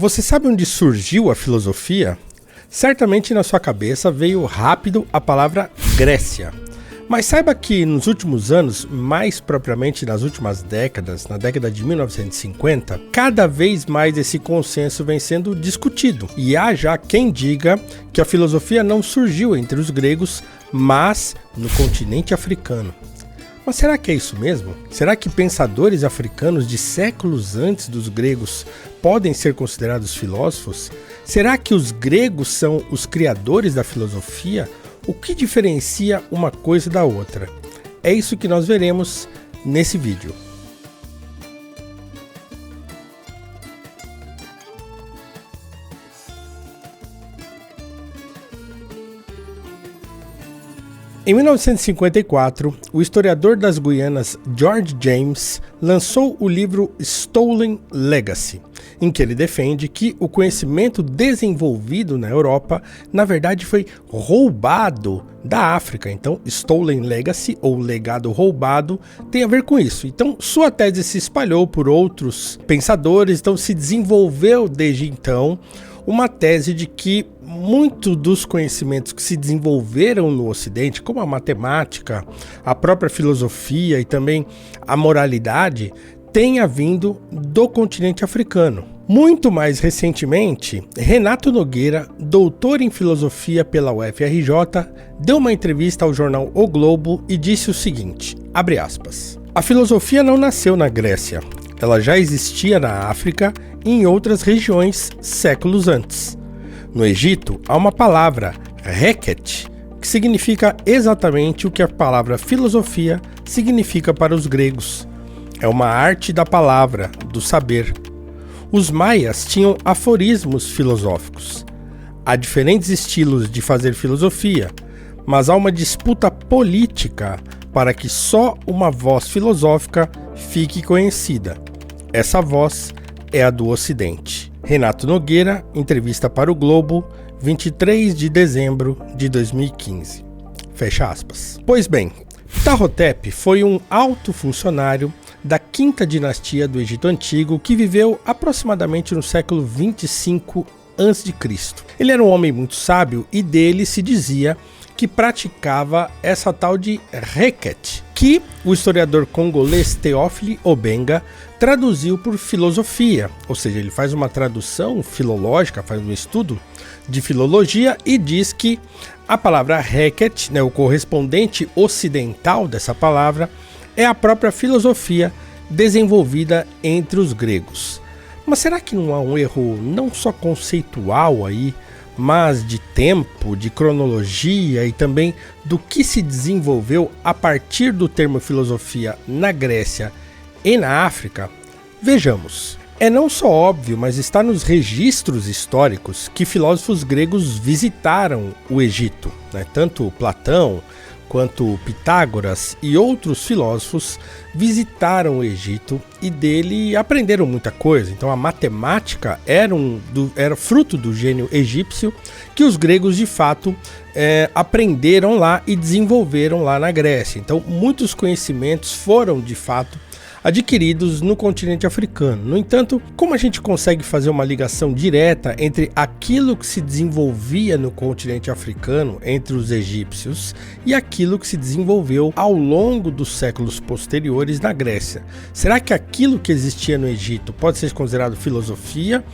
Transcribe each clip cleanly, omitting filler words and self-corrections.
Você sabe onde surgiu a filosofia? Certamente na sua cabeça veio rápido a palavra Grécia. Mas saiba que nos últimos anos, mais propriamente nas últimas décadas, na década de 1950, cada vez mais esse consenso vem sendo discutido. E há já quem diga que a filosofia não surgiu entre os gregos, mas no continente africano. Mas será que é isso mesmo? Será que pensadores africanos de séculos antes dos gregos podem ser considerados filósofos? Será que os gregos são os criadores da filosofia? O que diferencia uma coisa da outra? É isso que nós veremos nesse vídeo. Em 1954, o historiador das Guianas George James lançou o livro Stolen Legacy, em que ele defende que o conhecimento desenvolvido na Europa, na verdade, foi roubado da África. Então, Stolen Legacy, ou legado roubado, tem a ver com isso. Então, sua tese se espalhou por outros pensadores, então se desenvolveu desde então uma tese de que muitos dos conhecimentos que se desenvolveram no Ocidente, como a matemática, a própria filosofia e também a moralidade, tenha vindo do continente africano. Muito mais recentemente, Renato Nogueira, doutor em filosofia pela UFRJ, deu uma entrevista ao jornal O Globo e disse o seguinte, abre aspas, a filosofia não nasceu na Grécia, ela já existia na África e em outras regiões séculos antes. No Egito, há uma palavra, reket, que significa exatamente o que a palavra filosofia significa para os gregos. É uma arte da palavra, do saber. Os maias tinham aforismos filosóficos. Há diferentes estilos de fazer filosofia, mas há uma disputa política para que só uma voz filosófica fique conhecida. Essa voz é a do Ocidente. Renato Nogueira, entrevista para o Globo, 23 de dezembro de 2015. Fecha aspas. Pois bem, Ptahotep foi um alto funcionário da quinta dinastia do Egito Antigo que viveu aproximadamente no século 25 a.C. Ele era um homem muito sábio e dele se dizia que praticava essa tal de reket, que o historiador congolês Théophile Obenga traduziu por filosofia, ou seja, ele faz uma tradução filológica, faz um estudo de filologia e diz que a palavra reket, o correspondente ocidental dessa palavra, é a própria filosofia desenvolvida entre os gregos. Mas será que não há um erro não só conceitual aí, mas de tempo, de cronologia e também do que se desenvolveu a partir do termo filosofia na Grécia e na África? Vejamos. É não só óbvio, mas está nos registros históricos que filósofos gregos visitaram o Egito, Tanto Platão quanto Pitágoras e outros filósofos visitaram o Egito e dele aprenderam muita coisa. Então a matemática era fruto do gênio egípcio que os gregos de fato aprenderam lá e desenvolveram lá na Grécia. Então muitos conhecimentos foram de fato adquiridos no continente africano. No entanto, como a gente consegue fazer uma ligação direta entre aquilo que se desenvolvia no continente africano entre os egípcios e aquilo que se desenvolveu ao longo dos séculos posteriores na Grécia? Será que aquilo que existia no Egito pode ser considerado filosofia?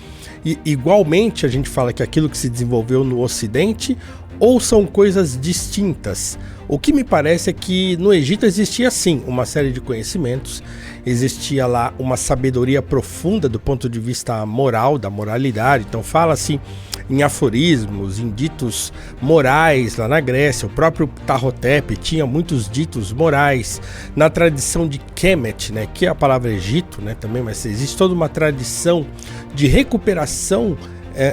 E igualmente a gente fala que aquilo que se desenvolveu no Ocidente, ou são coisas distintas? O que me parece é que no Egito existia sim uma série de conhecimentos, existia lá uma sabedoria profunda do ponto de vista moral, da moralidade. Então fala-se em aforismos, em ditos morais lá na Grécia. O próprio Ptahotep tinha muitos ditos morais. Na tradição de Kemet, que é a palavra Egito, também, mas existe toda uma tradição de recuperação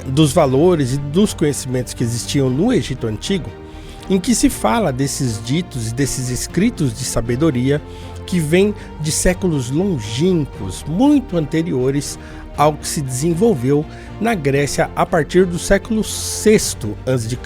dos valores e dos conhecimentos que existiam no Egito Antigo, em que se fala desses ditos e desses escritos de sabedoria que vêm de séculos longínquos, muito anteriores ao que se desenvolveu na Grécia a partir do século VI a.C.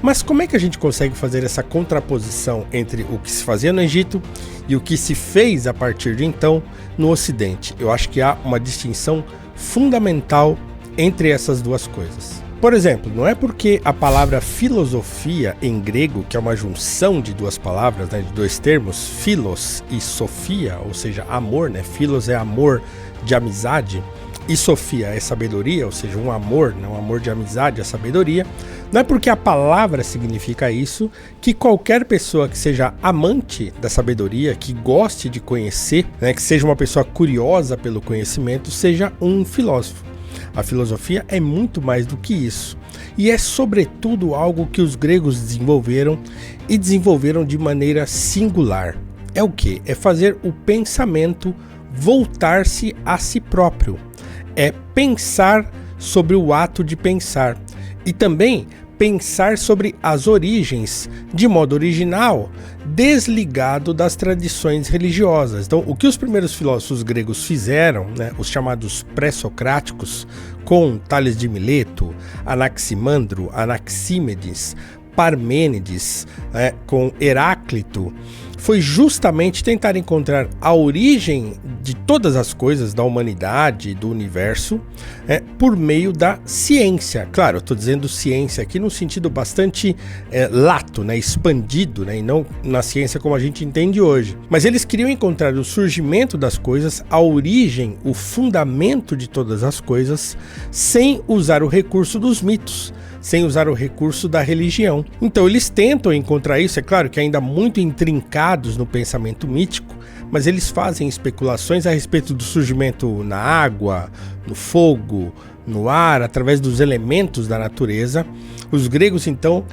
Mas como é que a gente consegue fazer essa contraposição entre o que se fazia no Egito e o que se fez a partir de então no Ocidente? Eu acho que há uma distinção fundamental entre essas duas coisas. Por exemplo, não é porque a palavra filosofia em grego, que é uma junção de duas palavras, né, de dois termos, philos e sofia, ou seja, amor, né? Philos é amor de amizade e sofia é sabedoria, ou seja, um amor, né, um amor de amizade, a sabedoria. Não é porque a palavra significa isso que qualquer pessoa que seja amante da sabedoria, que goste de conhecer, né, que seja uma pessoa curiosa pelo conhecimento, seja um filósofo. A filosofia é muito mais do que isso, e é sobretudo algo que os gregos desenvolveram e desenvolveram de maneira singular. É o quê? É fazer o pensamento voltar-se a si próprio, é pensar sobre o ato de pensar e também pensar sobre as origens de modo original, desligado das tradições religiosas. Então, o que os primeiros filósofos gregos fizeram, né, os chamados pré-socráticos, com Tales de Mileto, Anaximandro, Anaxímenes, Parmênides, com Heráclito, foi justamente tentar encontrar a origem de todas as coisas da humanidade, do universo, por meio da ciência. Claro, eu estou dizendo ciência aqui no sentido bastante lato, né, expandido, né, e não na ciência como a gente entende hoje. Mas eles queriam encontrar o surgimento das coisas, a origem, o fundamento de todas as coisas, sem usar o recurso dos mitos, sem usar o recurso da religião. Então eles tentam encontrar isso, é claro que ainda muito intrincados no pensamento mítico, mas eles fazem especulações a respeito do surgimento na água, no fogo, no ar, através dos elementos da natureza. Os gregos então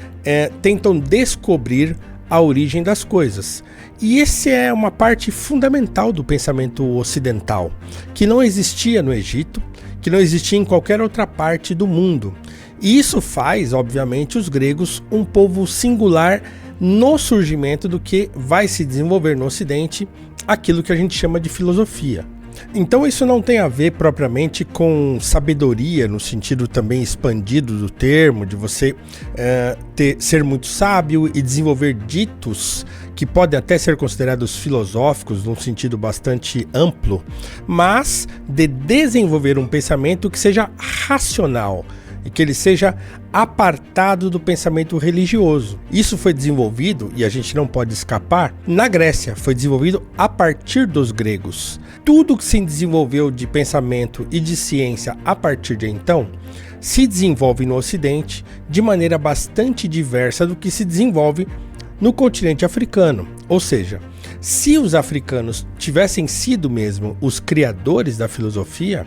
tentam descobrir a origem das coisas. E essa é uma parte fundamental do pensamento ocidental, que não existia no Egito, que não existia em qualquer outra parte do mundo. E isso faz, obviamente, os gregos um povo singular no surgimento do que vai se desenvolver no Ocidente, aquilo que a gente chama de filosofia. Então isso não tem a ver propriamente com sabedoria, no sentido também expandido do termo, de você ser muito sábio e desenvolver ditos que podem até ser considerados filosóficos, num sentido bastante amplo, mas de desenvolver um pensamento que seja racional, e que ele seja apartado do pensamento religioso. Isso foi desenvolvido, e a gente não pode escapar, na Grécia. Foi desenvolvido a partir dos gregos. Tudo que se desenvolveu de pensamento e de ciência a partir de então, se desenvolve no Ocidente de maneira bastante diversa do que se desenvolve no continente africano. Ou seja, se os africanos tivessem sido mesmo os criadores da filosofia,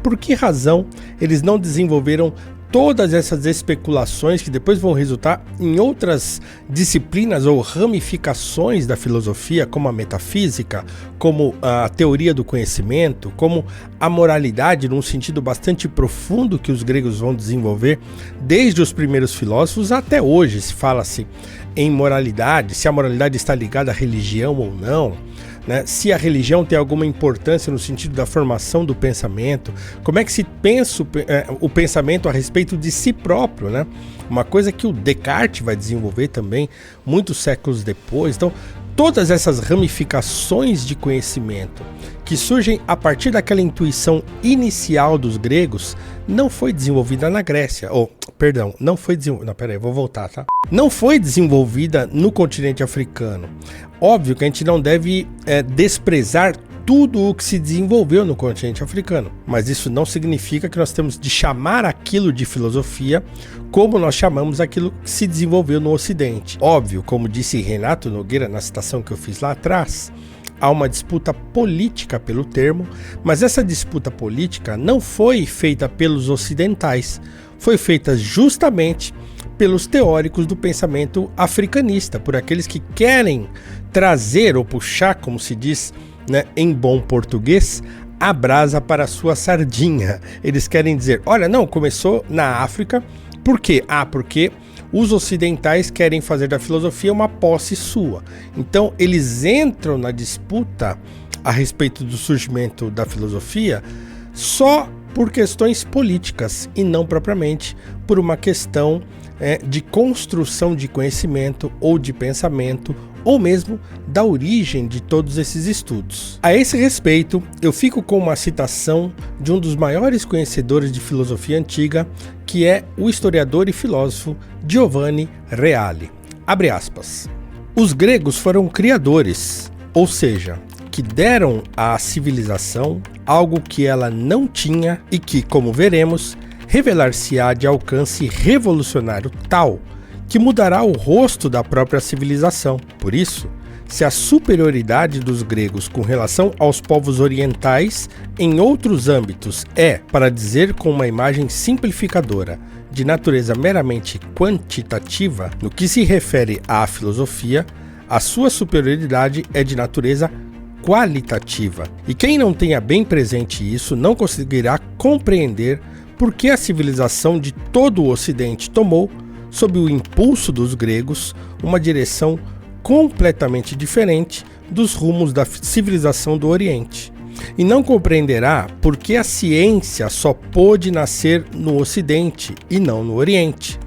por que razão eles não desenvolveram todas essas especulações que depois vão resultar em outras disciplinas ou ramificações da filosofia, como a metafísica, como a teoria do conhecimento, como a moralidade, num sentido bastante profundo que os gregos vão desenvolver desde os primeiros filósofos até hoje. Se fala-se em moralidade, se a moralidade está ligada à religião ou não, né? Se a religião tem alguma importância no sentido da formação do pensamento, como é que se pensa o pensamento a respeito de si próprio, né? Uma coisa que o Descartes vai desenvolver também muitos séculos depois. Então, todas essas ramificações de conhecimento que surgem a partir daquela intuição inicial dos gregos não foi desenvolvida na Grécia. Não foi desenvolvida. Vou voltar, tá? Não foi desenvolvida no continente africano. Óbvio que a gente não deve desprezar tudo o que se desenvolveu no continente africano, mas isso não significa que nós temos de chamar aquilo de filosofia como nós chamamos aquilo que se desenvolveu no Ocidente. Óbvio, como disse Renato Nogueira na citação que eu fiz lá atrás, há uma disputa política pelo termo, mas essa disputa política não foi feita pelos ocidentais, foi feita justamente pelos teóricos do pensamento africanista, por aqueles que querem trazer ou puxar, como se diz, né, em bom português, a brasa para a sua sardinha. Eles querem dizer, olha, não, começou na África. Por quê? Porque os ocidentais querem fazer da filosofia uma posse sua. Então eles entram na disputa a respeito do surgimento da filosofia só por questões políticas e não propriamente por uma questão de construção de conhecimento ou de pensamento ou mesmo da origem de todos esses estudos. A esse respeito, eu fico com uma citação de um dos maiores conhecedores de filosofia antiga, que é o historiador e filósofo Giovanni Reale. Abre aspas. Os gregos foram criadores, ou seja, que deram à civilização algo que ela não tinha e que, como veremos, revelar-se-á de alcance revolucionário tal que mudará o rosto da própria civilização. Por isso, se a superioridade dos gregos com relação aos povos orientais em outros âmbitos é, para dizer com uma imagem simplificadora, de natureza meramente quantitativa, no que se refere à filosofia, a sua superioridade é de natureza qualitativa. E quem não tenha bem presente isso não conseguirá compreender por que a civilização de todo o Ocidente tomou, sob o impulso dos gregos, uma direção completamente diferente dos rumos da civilização do Oriente. E não compreenderá por que a ciência só pôde nascer no Ocidente e não no Oriente.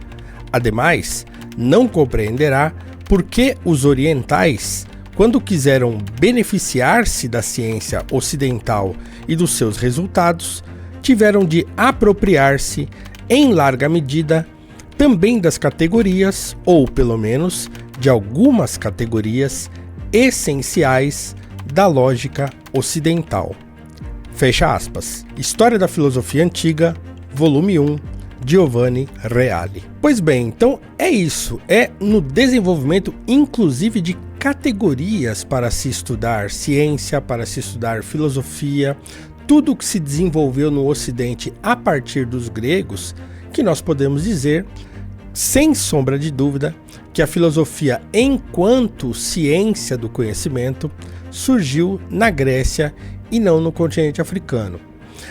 Ademais, não compreenderá por que os orientais, quando quiseram beneficiar-se da ciência ocidental e dos seus resultados, tiveram de apropriar-se, em larga medida, também das categorias, ou pelo menos de algumas categorias essenciais da lógica ocidental. Fecha aspas. História da Filosofia Antiga, volume 1, Giovanni Reale. Pois bem, então é isso. É no desenvolvimento, inclusive, de categorias para se estudar ciência, para se estudar filosofia, tudo que se desenvolveu no Ocidente a partir dos gregos, que nós podemos dizer, sem sombra de dúvida, que a filosofia, enquanto ciência do conhecimento, surgiu na Grécia e não no continente africano.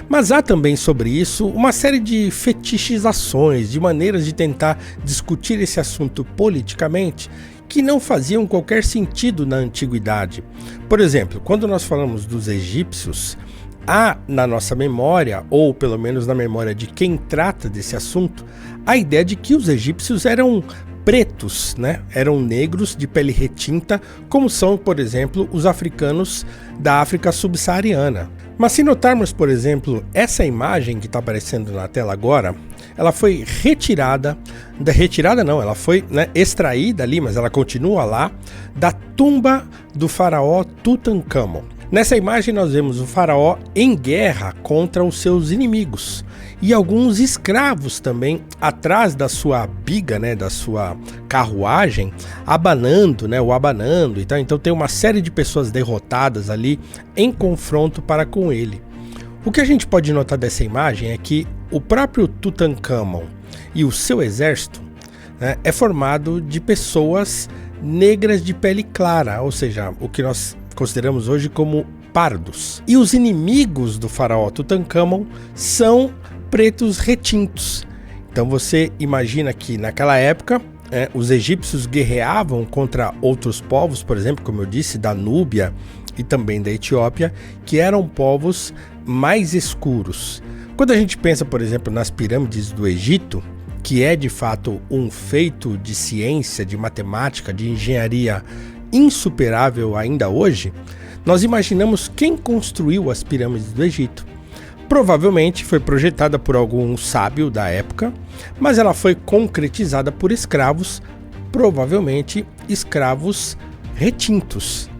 Mas há também sobre isso uma série de fetichizações, de maneiras de tentar discutir esse assunto politicamente, que não faziam qualquer sentido na antiguidade. Por exemplo, quando nós falamos dos egípcios, há na nossa memória, ou pelo menos na memória de quem trata desse assunto, a ideia de que os egípcios eram pretos, né? Eram negros de pele retinta, como são, por exemplo, os africanos da África subsaariana. Mas se notarmos, por exemplo, essa imagem que está aparecendo na tela agora, ela foi ela foi extraída ali, mas ela continua lá, da tumba do faraó Tutankhamon. Nessa imagem nós vemos o faraó em guerra contra os seus inimigos e alguns escravos também atrás da sua biga, da sua carruagem, abanando e tal. Então tem uma série de pessoas derrotadas ali em confronto para com ele. O que a gente pode notar dessa imagem é que o próprio Tutankhamon e o seu exército é formado de pessoas negras de pele clara, ou seja, o que nós consideramos hoje como pardos. E os inimigos do faraó Tutankhamon são pretos retintos. Então você imagina que naquela época os egípcios guerreavam contra outros povos, por exemplo, como eu disse, da Núbia e também da Etiópia, que eram povos mais escuros. Quando a gente pensa, por exemplo, nas pirâmides do Egito, que é de fato um feito de ciência, de matemática, de engenharia insuperável ainda hoje, nós imaginamos quem construiu as pirâmides do Egito. Provavelmente foi projetada por algum sábio da época, mas ela foi concretizada por escravos, provavelmente escravos retintos,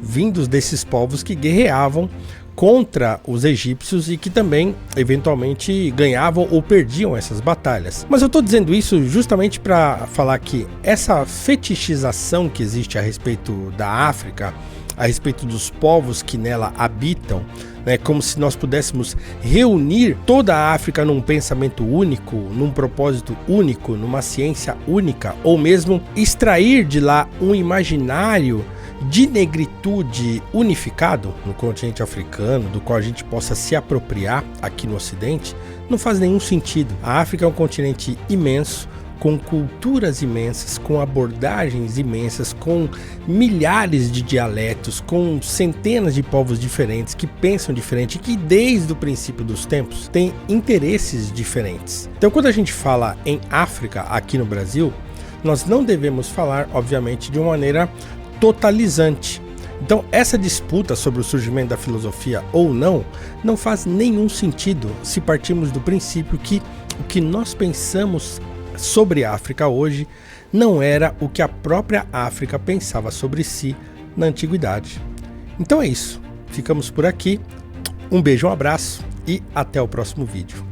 vindos desses povos que guerreavam contra os egípcios e que também eventualmente ganhavam ou perdiam essas batalhas. Mas eu estou dizendo isso justamente para falar que essa fetichização que existe a respeito da África, a respeito dos povos que nela habitam, como se nós pudéssemos reunir toda a África num pensamento único, num propósito único, numa ciência única, ou mesmo extrair de lá um imaginário de negritude unificado no continente africano, do qual a gente possa se apropriar aqui no Ocidente, não faz nenhum sentido. A África é um continente imenso, com culturas imensas, com abordagens imensas, com milhares de dialetos, com centenas de povos diferentes que pensam diferente e que desde o princípio dos tempos têm interesses diferentes. Então, quando a gente fala em África aqui no Brasil, nós não devemos falar, obviamente, de uma maneira totalizante. Então, essa disputa sobre o surgimento da filosofia ou não faz nenhum sentido se partirmos do princípio que o que nós pensamos sobre a África hoje não era o que a própria África pensava sobre si na antiguidade. Então é isso, ficamos por aqui, um beijo, um abraço e até o próximo vídeo.